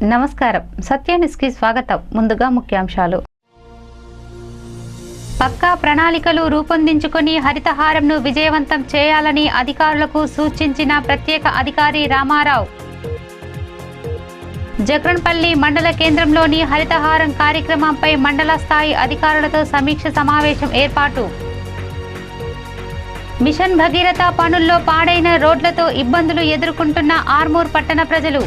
నమస్కారం. సత్య న్యూస్ కి స్వాగతం. ముందుగా ముఖ్యాంశాలు. పక్కా ప్రణాళికలు రూపొందించుకొని హరితహారంను విజయవంతం చేయాలని అధికారులకు సూచించిన ప్రత్యేక అధికారి రామారావు. జక్రన్పల్లి మండల కేంద్రంలోని హరితహారం కార్యక్రమంపై మండల స్థాయి అధికారులతో సమీక్ష సమావేశం ఏర్పాటు. మిషన్ భగీరథ పనుల్లో పాడైన రోడ్లతో ఇబ్బందులు ఎదుర్కొంటున్న ఆర్మూర్ పట్టణ ప్రజలు.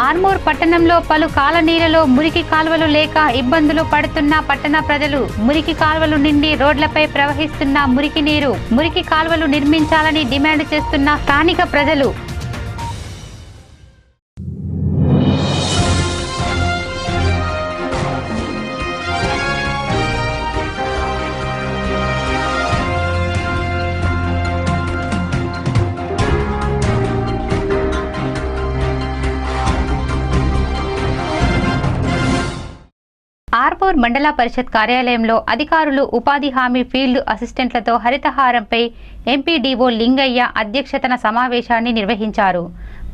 ఆర్మూర్ పట్టణంలో పలు కాలనీలలో మురికి కాల్వలు లేక ఇబ్బందులు పడుతున్న పట్టణ ప్రజలు. మురికి కాల్వలు నిండి రోడ్లపై ప్రవహిస్తున్న మురికి నీరు. మురికి కాల్వలు నిర్మించాలని డిమాండ్ చేస్తున్న స్థానిక ప్రజలు. ఆర్మూర్ మండల పరిషత్ కార్యాలయంలో అధికారులు, ఉపాధి హామీ ఫీల్డ్ అసిస్టెంట్లతో హరితహారంపై ఎంపీడీఓ లింగయ్య అధ్యక్షతన సమావేశాన్ని నిర్వహించారు.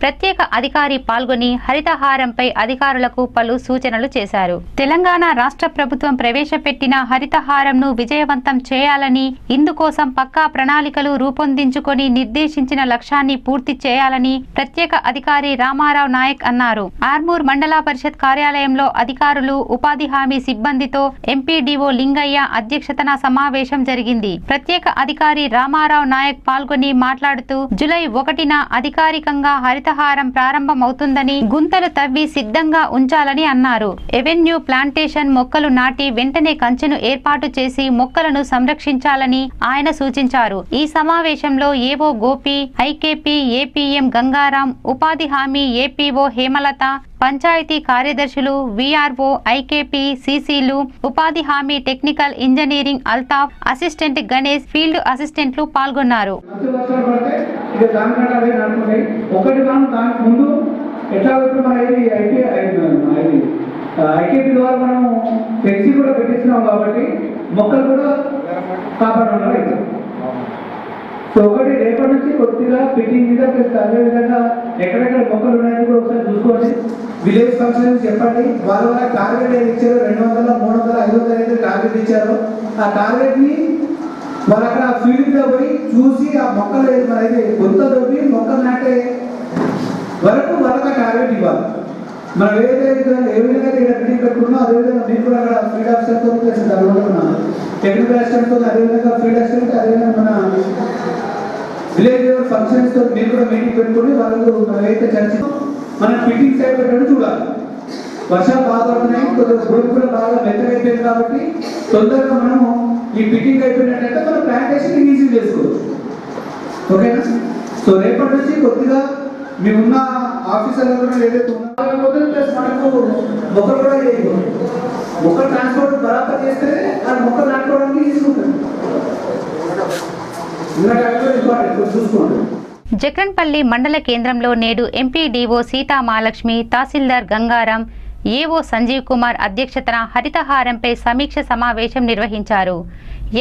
ప్రత్యేక అధికారి పాల్గొని హరితహారంపై అధికారులకు పలు సూచనలు చేశారు. తెలంగాణ రాష్ట్ర ప్రభుత్వం ప్రవేశపెట్టిన హరితహారంను విజయవంతం చేయాలని, ఇందుకోసం పక్కా ప్రణాళికలు రూపొందించుకొని నిర్దేశించిన లక్ష్యాన్ని పూర్తి చేయాలని ప్రత్యేక అధికారి రామారావు నాయక్ అన్నారు. ఆర్మూర్ మండల పరిషత్ కార్యాలయంలో అధికారులు, ఉపాధి హామీ సిబ్బందితో ఎంపీడీఓ లింగయ్య అధ్యక్షతన సమావేశం జరిగింది. ప్రత్యేక అధికారి రామారావు నాయక్ పాల్గొని మాట్లాడుతూ, జూలై 1న అధికారికంగా హరితహారం ప్రారంభమవుతుందని, గుంతలు తవ్వి సిద్ధంగా ఉంచాలని అన్నారు. ఎవెన్యూ ప్లాంటేషన్ మొక్కలు నాటి వెంటనే కంచెను ఏర్పాటు చేసి మొక్కలను సంరక్షించాలని ఆయన సూచించారు. ఈ సమావేశంలో ఏవో గోపి, ఐకేపీ ఏపీఎం గంగారాం, ఉపాధి హామీ ఏపీఓ హేమలత, పంచాయతీ కార్యదర్శులు, వీఆర్ఓ, ఐకేపీ సీసీలు, ఉపాధి హామీ technical engineering Altaf, assistant Ganesh, field అసిస్టెంట్లు పాల్గొన్నారు. ఐకేపీ ద్వారా మనం ఫ్లెక్సీ కూడా పెట్టిస్తున్నాం కాబట్టి మొక్కలు కూడా కాపాడడం. సో ఒకటి రేపటి నుంచి కొద్దిగా ఫిట్టింగ్ మీద ప్లస్ అదేవిధంగా ఎక్కడెక్కడ మొక్కలు ఉన్నాయని కూడా ఒకసారి చూసుకోండి. విలేజ్ ఫంక్షన్ చెప్పండి. వాళ్ళ టార్గెట్ ఏది ఇచ్చారో 200, 300, 500 అయితే టార్గెట్ ఇచ్చారో ఆ టార్గెట్ ని వాళ్ళు అక్కడ ఫీల్డ్ లో పోయి చూసి ఆ మొక్కలు అయితే కొత్త దొరికి మొక్కలు నాటే వరకు వాళ్ళకి టార్గెట్ ఇవ్వాలి. మనం ఏ విధంగా ఫీల్డింగ్ పెట్టుకున్నాం అదేవిధంగా మీరు కూడా అక్కడ ఫీల్డ్ ఆఫీసర్తో టెక్నికల్ అసిస్టెంట్తో అదేవిధంగా ఫీల్డ్ అసిస్టెంట్ అదేవిధంగా మన విలేజ్ ఫంక్షన్స్ తో మీరు కూడా మీటింగ్ పెట్టుకుని వాళ్ళు మనం అయితే చర్చ మనం ఫిట్టింగ్ సైడ్ పెట్టడం చూడాలి. వర్షాలు బాగా పడుతున్నాయి, భూమి కూడా బాగా మెత్తగైపోయింది కాబట్టి తొందరగా మనము ఈ ఫిట్టింగ్ అయిపోయినట్టయితే మనం ప్లాంటేషన్ ఈజీ చేసుకోవచ్చు. ఓకేనా? సో రేపటి నుంచి కొద్దిగా మేమున్న ఆఫీసర్లు కూడా ఏదైతే ఉన్నారో ప్లస్ మనకు మొక్కలు కూడా చేయకూడదు. మొక్కలు ట్రాన్స్పోర్ట్ బరాబర్ చేస్తే ఆ మొక్కలు నాటుకోవడానికి ఈజీ ఉంటుంది. చూసుకోండి. జక్రన్పల్లి మండల కేంద్రంలో నేడు ఎంపీడీఓ సీతా మహాలక్ష్మి, తహసీల్దార్ గంగారాం, ఏఓ సంజీవ్ కుమార్ అధ్యక్షతన హరితహారంపై సమీక్ష సమావేశం నిర్వహించారు.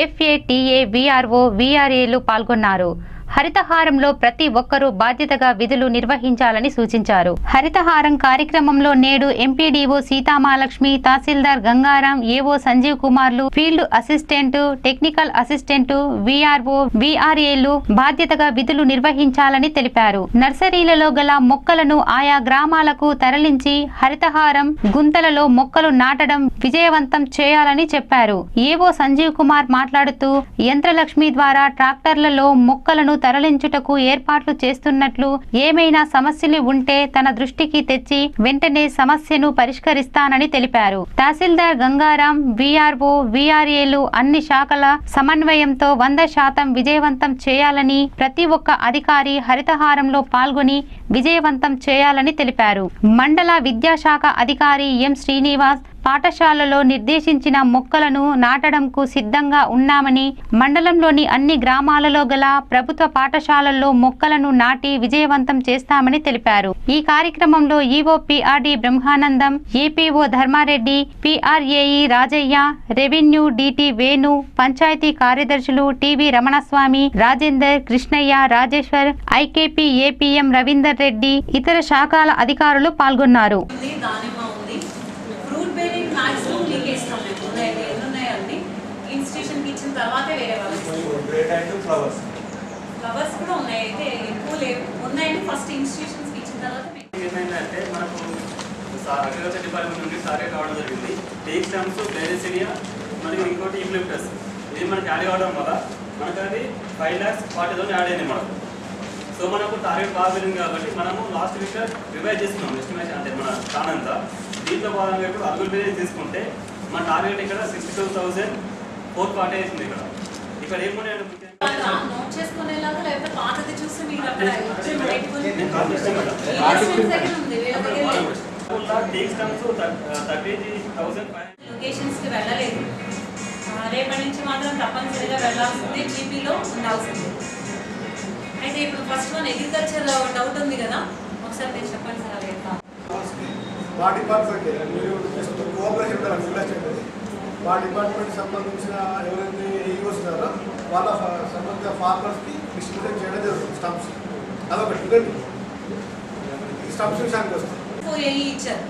ఎఫ్ఏటీఏ, వీఆర్ఓ, వీఆర్ఏలు పాల్గొన్నారు. హరితహారంలో ప్రతి ఒక్కరూ బాధ్యతగా విధులు నిర్వహించాలని సూచించారు. హరితహారం కార్యక్రమంలో నేడు ఎంపీడీఓ సీతామహాలక్ష్మి, తహసీల్దార్ గంగారాం, ఏఓ సంజీవ్ కుమార్లు, field assistant, technical assistant, VRO, వీఆర్ఏలు బాధ్యతగా విధులు నిర్వహించాలని తెలిపారు. నర్సరీలలో గల మొక్కలను ఆయా గ్రామాలకు తరలించి హరితహారం గుంతలలో మొక్కలు నాటడం విజయవంతం చేయాలని చెప్పారు. ఏఓ సంజీవ్ కుమార్ మాట్లాడుతూ, యంత్రలక్ష్మి ద్వారా ట్రాక్టర్లలో మొక్కలను తరలించుటకు ఏర్పాట్లు చేస్తున్నట్లు, ఏమైనా సమస్యలు ఉంటే తన దృష్టికి తెచ్చి వెంటనే సమస్యను పరిష్కరిస్తానని తెలిపారు. తహసీల్దార్ గంగారాం, వీఆర్ఓ, వీఆర్ఏలు అన్ని శాఖల సమన్వయంతో 100% విజయవంతం చేయాలని, ప్రతి ఒక్క అధికారి హరితహారంలో పాల్గొని విజయవంతం చేయాలని తెలిపారు. మండల విద్యాశాఖ అధికారి ఎం శ్రీనివాస్, పాఠశాలలో నిర్దేశించిన మొక్కలను నాటడంకు సిద్ధంగా ఉన్నామని, మండలంలోని అన్ని గ్రామాలలో గల ప్రభుత్వ పాఠశాలల్లో మొక్కలను నాటి విజయవంతం చేస్తామని తెలిపారు. ఈ కార్యక్రమంలో EO PRD Brahmanandam, APO Dharmareddy, PRAE Rajaiah, revenue DT Venu, panchayat కార్యదర్శులు TV Ramanaswamy, Rajender, Krishnaiah, Rajeshwar, IKP APM Ravinder Reddy, ఇతర శాఖల అధికారులు పాల్గొన్నారు. ఫ్లవర్స్ కూడా ఉన్నాయి, అయితే ఎక్కువ లేవు, ఉన్నాయని ఫస్ట్ ఇన్స్టిట్యూషన్స్కి ఇచ్చిన తర్వాత ఏమైందంటే మనకు అగ్రికల్చర్ డిపార్ట్మెంట్ నుండి సారే కావడం జరిగింది. టేక్ స్టాంప్స్, బేరేసినియా మరియు ఇంకోటి యూక్లిప్టస్ ఇది మనకి యాడ్ కావడం వల్ల మనకు అది 5,40,000 యాడ్ అయింది మనకు. సో మనకు టార్గెట్ బాగా పెరిగింది కాబట్టి మనము లాస్ట్ వీక్ రివైజ్ చేసుకున్నాం ఎస్టిమేషన్, అంటే మన ప్లాన్ అంతా. దీంట్లో భాగంగా ఇప్పుడు అర్బన్ విలేజ్ తీసుకుంటే మన టార్గెట్ ఇక్కడ 62,440 అవుతుంది. ఇక్కడ ఏమున్నాయంటే నోట్ చేసుకునేలాగా లేకపోతే పాతది చూస్తే మీరు అక్కడ లొకేషన్స్ కి వెళ్ళలేదు. రేపటి నుంచి మాత్రం తప్పనిసరిగా వెళ్ళాల్సింది, జీపీలో ఉండాల్సింది. అయితే ఇప్పుడు ఫస్ట్ వన్ అగ్రికల్చర్ డౌట్ ఉంది కదా, ఒకసారి మీరు చెప్పండి సార్. అది ఎట్లా మా డిపార్ట్మెంట్ సంబంధించిన ఎవరైతే ఈఓస్ ఉన్నారో వాళ్ళ సంబంధించిన ఫార్మర్స్కి డిస్ట్రిబ్యూట్ చేయడం జరుగుతుంది స్టంప్స్. అదొకటి. ఈ స్టంప్స్ విషయానికి వస్తుంది. ఇచ్చారు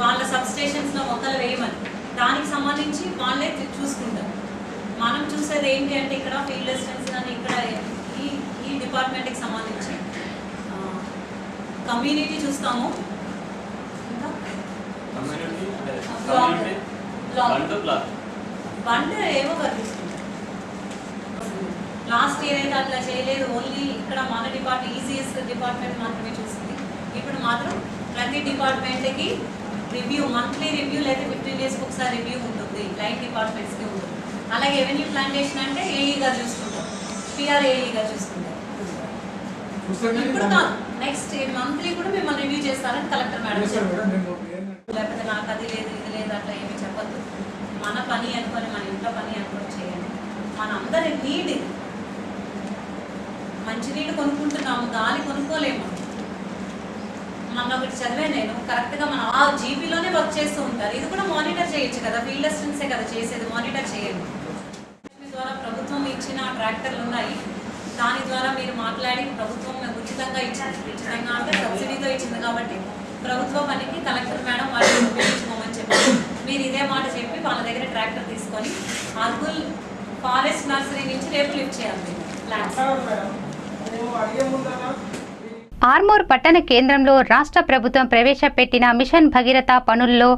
వాళ్ళ సబ్ స్టేషన్స్లో మొక్కలు వేయమని, దానికి సంబంధించి వాళ్ళే చూసుకుంటారు. మనం చూసేది ఏంటి అంటే ఇక్కడ ఫీల్డ్ అసిస్టెంట్స్ కానీ ఇక్కడ ఈ డిపార్ట్మెంట్కి సంబంధించి కమ్యూనిటీ చూస్తాము, బండ్ ఏమో కనిపిస్తుంది. లాస్ట్ ఇయర్ అయితే అట్లా చేయలేదు, ఓన్లీ ఇక్కడ మన డిపార్ట్మెంట్ ఈసీఎస్ డిపార్ట్మెంట్ మాత్రమే చూస్తుంది. ఇప్పుడు మాత్రం ప్రతి డిపార్ట్మెంట్కి రివ్యూ, మంత్లీ రివ్యూ లేదా 15 డేస్కి ఒకసారి రివ్యూ ఉంటుంది, లైన్ డిపార్ట్మెంట్స్కి ఉంటుంది. అలాగే రెవెన్యూ ప్లాంటేషన్ అంటే ఏఈగా చూసుకుంటాం, పిఆర్ఏఈగా చూసుకుంటాం. ఇప్పుడు కాదు, నెక్స్ట్ మంత్లీ కూడా మిమ్మల్ని రివ్యూ చేస్తారని కలెక్టర్ మేడం చెప్పారు. లేకపోతే నాకు అది లేదు ఇది లేదు అట్లా ఏమి చెప్పద్దు. మన పని అనుకొని, మన ఇంట్లో పని అనుకొని చేయండి. మన అందరి నీడ్, మంచినీళ్ళు కొనుక్కుంటున్నాము, గాలి కొనుక్కోలేము. మన ఒకటి చదివే నేను కరెక్ట్గా మనం ఆ జీపీలోనే వర్క్ చేస్తూ ఉంటారు. ఇది కూడా మానిటర్ చేయొచ్చు కదా, ఫీల్డ్ అసిస్టెంట్సే కదా చేసేది, మానిటర్ చేయండి. ద్వారా ప్రభుత్వం ఇచ్చిన ట్రాక్టర్లు ఉన్నాయి, దాని ద్వారా మీరు మాట్లాడి ప్రభుత్వం ఉచితంగా ఇచ్చింది, ఉచితంగా అంటే సబ్సిడీతో ఇచ్చింది కాబట్టి ప్రభుత్వ పనికి కలెక్టర్ మేడం వాళ్ళని ఉపయోగించుకోమని చెప్పారు. మీరు ఇదే మాట చెప్పి వాళ్ళ దగ్గర ట్రాక్టర్ తీసుకొని అర్బుల్ ఫారెస్ట్ నర్సరీ నుంచి రేపు లిఫ్ట్ చేయాలి ప్లాంట్స్. ఆర్మూర్ పట్టణ కేంద్రంలో రాష్ట్ర ప్రభుత్వం ప్రవేశపెట్టిన మిషన్ భగీరథ పనుల్లో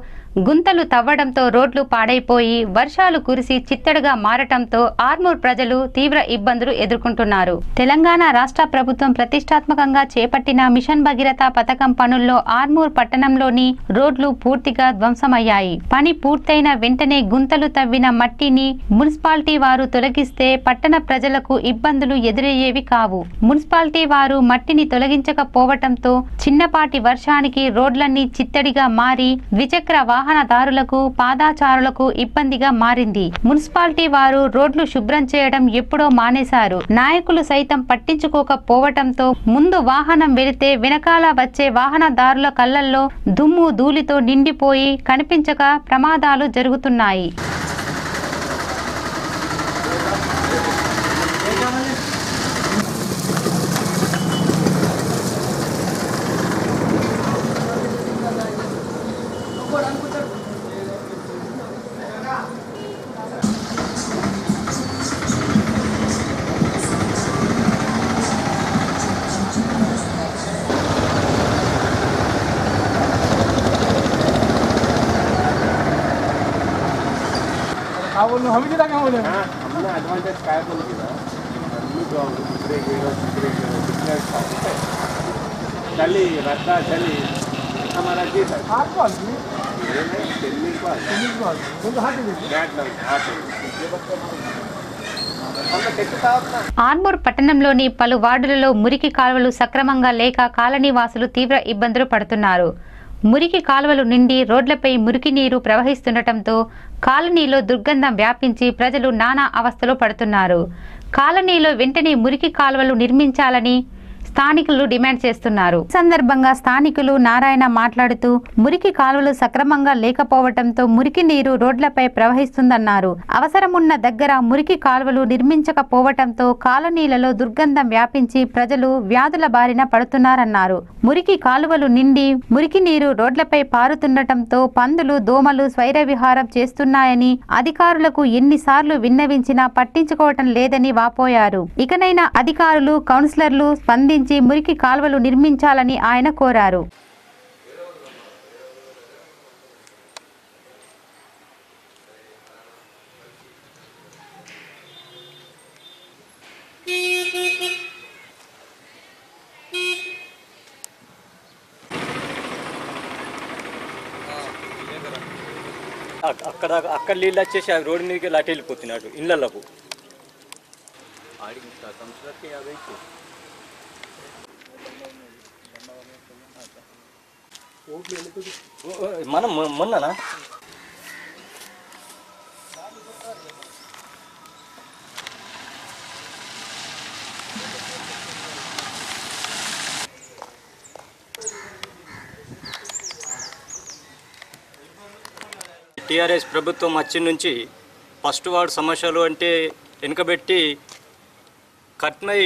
గుంతలు తవ్వడంతో రోడ్లు పాడైపోయి వర్షాలు కురిసి చిత్తడిగా మారటంతో ఆర్మూర్ ప్రజలు తీవ్ర ఇబ్బందులు ఎదుర్కొంటున్నారు. తెలంగాణ రాష్ట్ర ప్రభుత్వం ప్రతిష్టాత్మకంగా చేపట్టిన మిషన్ భగీరథ పథకం పనుల్లో ఆర్మూర్ పట్టణంలోని రోడ్లు పూర్తిగా ధ్వంసమయ్యాయి. పని పూర్తయిన వెంటనే గుంతలు తవ్విన మట్టిని మున్సిపాలిటీ వారు తొలగిస్తే పట్టణ ప్రజలకు ఇబ్బందులు ఎదురయ్యేవి కావు. మున్సిపాలిటీ వారు మట్టిని తొలగించకపోవటంతో చిన్నపాటి వర్షానికి రోడ్లన్నీ చిత్తడిగా మారి ద్విచక్ర వాహనదారులకు, పాదాచారులకు ఇబ్బందిగా మారింది. మున్సిపాలిటీ వారు రోడ్లు శుభ్రం చేయడం ఎప్పుడో మానేశారు. నాయకులు సైతం పట్టించుకోకపోవటంతో ముందు వాహనం వెళితే వెనకాల వచ్చే వాహనదారుల కళ్ళల్లో దుమ్ము ధూళితో నిండిపోయి కనిపించక ప్రమాదాలు జరుగుతున్నాయి. हमने एडवांटेज काय बोलू की चली रद्दा चली हमारा जी सर ఆర్మూర్ పట్టణంలోని పలు వార్డులలో మురికి కాలువలు సక్రమంగా లేక కాలనీ వాసులు తీవ్ర ఇబ్బందులు పడుతున్నారు. మురికి కాలువలు నిండి రోడ్లపై మురికి నీరు ప్రవహిస్తుండటంతో కాలనీలో దుర్గంధం వ్యాపించి ప్రజలు నానా అవస్థలు పడుతున్నారు. కాలనీలో వెంటనే మురికి కాలువలు నిర్మించాలని స్థానికులు డిమాండ్ చేస్తున్నారు. ఈ సందర్భంగా స్థానికులు నారాయణ మాట్లాడుతూ మురికి కాలువలు సక్రమంగా లేకపోవడంతో మురికి నీరు రోడ్లపై ప్రవహిస్తుందన్నారు. అవసరమున్న దగ్గర మురికి కాలువలు నిర్మించకపోవడంతో కాలనీలలో దుర్గంధం వ్యాపించి ప్రజలు వ్యాధుల బారిన పడుతున్నారన్నారు. మురికి కాలువలు నిండి మురికి నీరు రోడ్లపై పారుతుండటంతో పందులు, దోమలు స్వైర విహారం చేస్తున్నాయని అధికారులకు ఎన్నిసార్లు విన్నవించినా పట్టించుకోవటం లేదని వాపోయారు. ఇకనైనా అధికారులు, కౌన్సిలర్లు స్పందించి మురికి కాలువలు నిర్మించాలని ఆయన కోరారు. అక్కడ నీళ్ళు వచ్చేసి ఆ రోడ్డు మీదకి అటు వెళ్ళిపోతున్నాడు ఇళ్ళకు. మనం మొన్ననా టీఆర్ఎస్ ప్రభుత్వం వచ్చి నుంచి ఫస్ట్ వార్డు సమస్యలు అంటే వెనుకబెట్టి కట్మై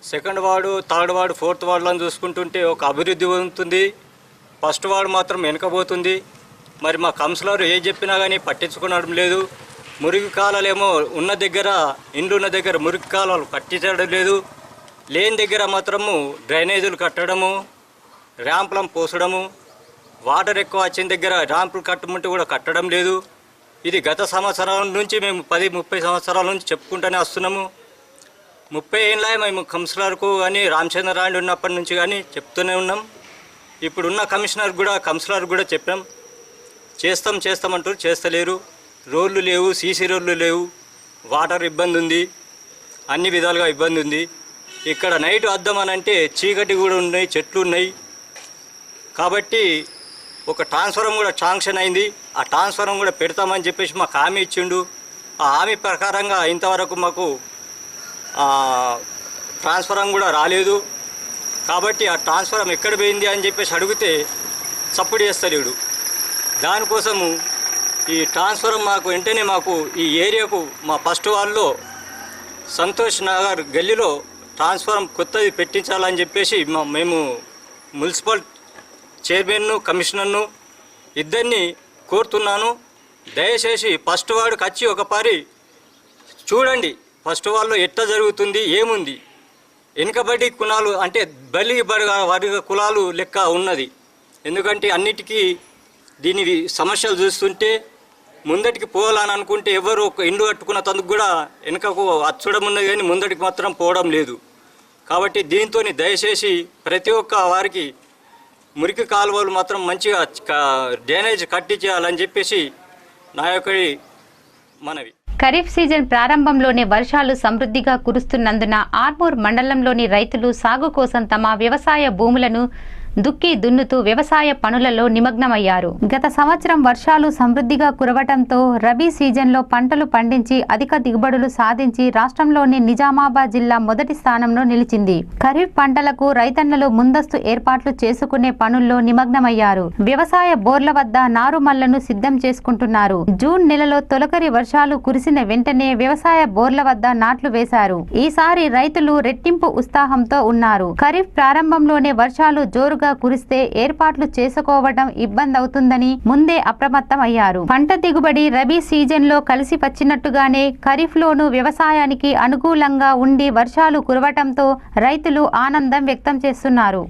second ward, third ward, fourth వార్డులను చూసుకుంటుంటే ఒక అభివృద్ధి ఉంటుంది. ఫస్ట్ వార్డు మాత్రం వెనుకపోతుంది. మరి మా కౌన్సిలర్ ఏం చెప్పినా కానీ పట్టించుకోవడం లేదు. మురికి కాలాలేమో ఉన్న దగ్గర, ఇండ్లు ఉన్న దగ్గర మురికి కాలాలు కట్టించడం లేదు. లేని దగ్గర మాత్రము డ్రైనేజీలు కట్టడము, ర్యాంపులను పోసడము, వాటర్ ఎక్కువ వచ్చిన దగ్గర ర్యాంపులు కట్టమంటే కూడా కట్టడం లేదు. ఇది గత సంవత్సరాల నుంచి మేము 10-30 సంవత్సరాల నుంచి చెప్పుకుంటూనే వస్తున్నాము. 30 ఏళ్ళ మేము కౌన్సిలర్కు కానీ రామచంద్రరాండి ఉన్నప్పటి నుంచి కానీ చెప్తూనే ఉన్నాం. ఇప్పుడున్న కౌన్సిలర్ కూడా చెప్పాం, చేస్తామంటారు, చేస్తలేరు. రోడ్లు లేవు, సీసీ రోడ్లు లేవు, వాటర్ ఇబ్బంది ఉంది, అన్ని విధాలుగా ఇబ్బంది ఉంది. ఇక్కడ నైట్ వద్దామనంటే చీకటి కూడా ఉన్నాయి, చెట్లు ఉన్నాయి. కాబట్టి ఒక ట్రాన్స్ఫారం కూడా శాంక్షన్ అయింది. ఆ ట్రాన్స్ఫారం కూడా పెడతామని చెప్పేసి మాకు హామీ ఇచ్చిండు. ఆ హామీ ప్రకారంగా ఇంతవరకు మాకు ట్రాన్స్ఫారం కూడా రాలేదు. కాబట్టి ఆ ట్రాన్స్ఫారం ఎక్కడ పోయింది అని చెప్పేసి అడిగితే సపోర్ట్ చేస్తలేడు. దానికోసము ఈ ట్రాన్స్ఫారం వెంటనే మాకు ఈ ఏరియాకు మా ఫస్ట్ వార్డులో సంతోష్ నగర్ గల్లీలో ట్రాన్స్ఫారం కొత్తది పెట్టించాలని చెప్పేసి మేము మున్సిపల్ చైర్మన్ను, కమిషనర్ను ఇద్దరిని కోరుతున్నాను. దయచేసి ఫస్ట్ వార్డుకి వచ్చి ఒకసారి చూడండి, ఫస్ట్ వార్డులో ఎట్లా జరుగుతుంది, ఏముంది. వెనుకబడి కులాలు అంటే బలి వర్గ కులాలు లెక్క ఉన్నది. ఎందుకంటే అన్నిటికీ దీని సమస్యలు చూస్తుంటే ముందటికి పోవాలని అనుకుంటే ఎవరు ఒక ఇండ్లు కట్టుకున్న తందుకు కూడా వెనుకకు అచ్చడం ఉన్నది కానీ ముందటికి మాత్రం పోవడం లేదు. కాబట్టి దీంతో దయచేసి ప్రతి ఒక్క వారికి మురికి కాలువలు మాత్రం మంచిగా డ్రైనేజ్ కట్టించాలని చెప్పేసి నా యొక్క మనవి. ఖరీఫ్ సీజన్ ప్రారంభంలోనే వర్షాలు సమృద్ధిగా కురుస్తున్నందున ఆర్మూర్ మండలంలోని రైతులు సాగు కోసం తమ వ్యవసాయ భూములను దున్నుతూ వ్యవసాయ పనులలో నిమగ్నమయ్యారు. గత సంవత్సరం వర్షాలు సమృద్ధిగా కురవటంతో రబీ సీజన్లో పంటలు పండించి అధిక దిగుబడులు సాధించి రాష్ట్రంలోని నిజామాబాద్ జిల్లా మొదటి స్థానంలో నిలిచింది. ఖరీఫ్ పంటలకు రైతన్నలు ముందస్తు ఏర్పాట్లు చేసుకునే పనుల్లో నిమగ్నమయ్యారు. వ్యవసాయ బోర్ల వద్ద నారుమళ్లను సిద్ధం చేసుకుంటున్నారు. జూన్ నెలలో తొలకరి వర్షాలు కురిసిన వెంటనే వ్యవసాయ బోర్ల వద్ద నాట్లు వేశారు. ఈసారి రైతులు రెట్టింపు ఉత్సాహంతో ఉన్నారు. ఖరీఫ్ ప్రారంభంలోనే వర్షాలు జోరుగా కురిస్తే ఏర్పాట్లు చేసుకోవడం ఇబ్బంది అవుతుందని ముందే అప్రమత్తం అయ్యారు. పంట దిగుబడి రబీ సీజన్ లో కలిసి వచ్చినట్టుగానే ఖరీఫ్ లోను వ్యవసాయానికి అనుకూలంగా ఉండి వర్షాలు కురవటంతో రైతులు ఆనందం వ్యక్తం చేస్తున్నారు.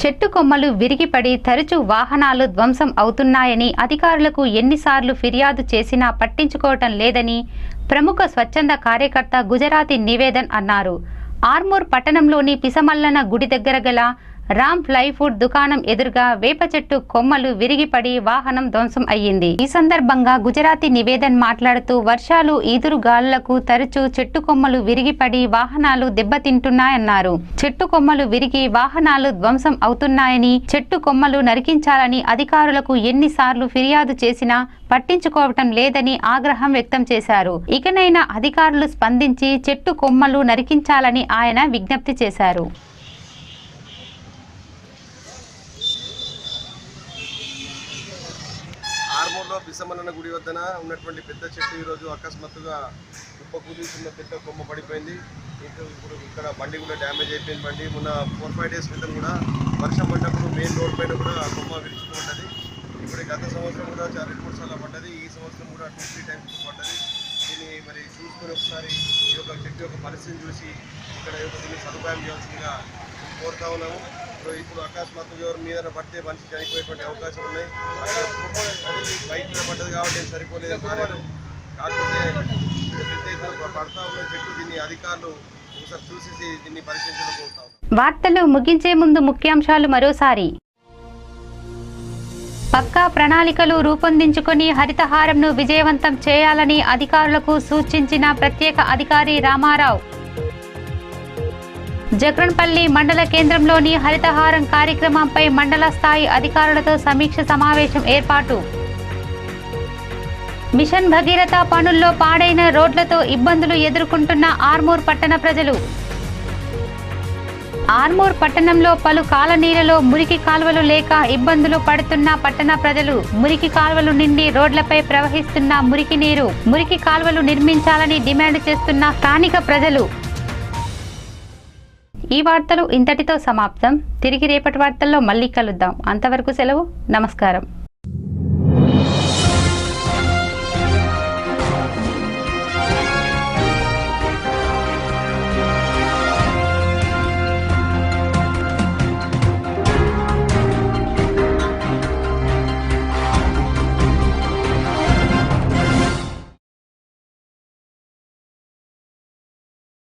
చెట్టు కొమ్మలు విరిగిపడి తరచూ వాహనాలు ధ్వంసం అవుతున్నాయని అధికారులకు ఎన్నిసార్లు ఫిర్యాదు చేసినా పట్టించుకోవటం లేదని ప్రముఖ స్వచ్ఛంద కార్యకర్త గుజరాతీ నివేదన్ అన్నారు. ఆర్మూర్ పట్టణంలోని పిసమల్లన గుడి దగ్గర గల రామ్ ఫ్లై ఫుడ్ దుకాణం ఎదురుగా వేప చెట్టు కొమ్మలు విరిగిపడి వాహనం ధ్వంసం అయ్యింది. ఈ సందర్భంగా గుజరాతీ నివేదన్ మాట్లాడుతూ వర్షాలు ఈదురు గాలులకు తరచూ చెట్టు కొమ్మలు విరిగిపడి వాహనాలు దెబ్బతింటున్నాయన్నారు. చెట్టు కొమ్మలు విరిగి వాహనాలు ధ్వంసం అవుతున్నాయని, చెట్టు కొమ్మలు నరికించాలని అధికారులకు ఎన్నిసార్లు ఫిర్యాదు చేసినా పట్టించుకోవటం లేదని ఆగ్రహం వ్యక్తం చేశారు. ఇకనైనా అధికారులు స్పందించి చెట్టు కొమ్మలు నరికించాలని ఆయన విజ్ఞప్తి చేశారు. ఆర్మూర్లో పిసమల్లన గుడి వద్దన ఉన్నటువంటి పెద్ద చెట్టు ఈరోజు అకస్మాత్తుగా కుప్పకూలిస్తున్న పెద్ద కొమ్మ పడిపోయింది. ఇప్పుడు ఇక్కడ బండి కూడా డ్యామేజ్ అయిపోయింది. బండి మొన్న 4-5 డేస్ క్రితం కూడా వర్షం పడ్డప్పుడు మెయిన్ రోడ్ పైన కూడా కొమ్మ విరుచుకుంటుంది. ఇప్పుడు గత సంవత్సరం కూడా 2-3 సార్లు పడ్డది. ఈ సంవత్సరం కూడా 2-3 టైమ్స్ పడ్డది. దీన్ని మరి చూసుకొని ఒకసారి ఈ యొక్క చెట్టు యొక్క పరిస్థితిని చూసి ఇక్కడ దీన్ని సదుపాయం చేయాల్సిందిగా కోరుతా ఉన్నాము. ఇప్పుడు అకస్మాత్తుగా ఎవరి మీద పడితే మనిషి చనిపోయేటువంటి అవకాశం ఉన్నాయి. బైక్ మీద పడ్డది కాబట్టి సరిపోలేదు కాలేదు. కాకపోతే పెద్ద ఎత్తున పడతా ఉన్న చెట్టు దీన్ని అధికారులు ఒకసారి చూసేసి దీన్ని పరిశీలించడం కోరుతా ఉన్నాం. వార్తలు ముగించే ముందు ముఖ్యాంశాలు మరోసారి. పక్కా ప్రణాళికలు రూపొందించుకొని హరితహారంను విజయవంతం చేయాలని అధికారులకు సూచించిన ప్రత్యేక అధికారి రామారావు. జక్రన్పల్లి మండల కేంద్రంలోని హరితహారం కార్యక్రమంపై మండల స్థాయి అధికారులతో సమీక్ష సమావేశం ఏర్పాటు. మిషన్ భగీరథ పనుల్లో పాడైన రోడ్లతో ఇబ్బందులు ఎదుర్కొంటున్న ఆర్మూర్ పట్టణ ప్రజలు. ఆర్మూర్ పట్టణంలో పలు కాలనీలలో మురికి కాల్వలు లేక ఇబ్బందులు పడుతున్న పట్టణ ప్రజలు. మురికి కాల్వలు నిండి రోడ్లపై ప్రవహిస్తున్న మురికి నీరు. మురికి కాల్వలు నిర్మించాలని డిమాండ్ చేస్తున్న స్థానిక ప్రజలు. ఈ వార్తలు ఇంతటితో సమాప్తం. తిరిగి రేపటి వార్తల్లో మళ్ళీ కలుద్దాం. అంతవరకు సెలవు. నమస్కారం.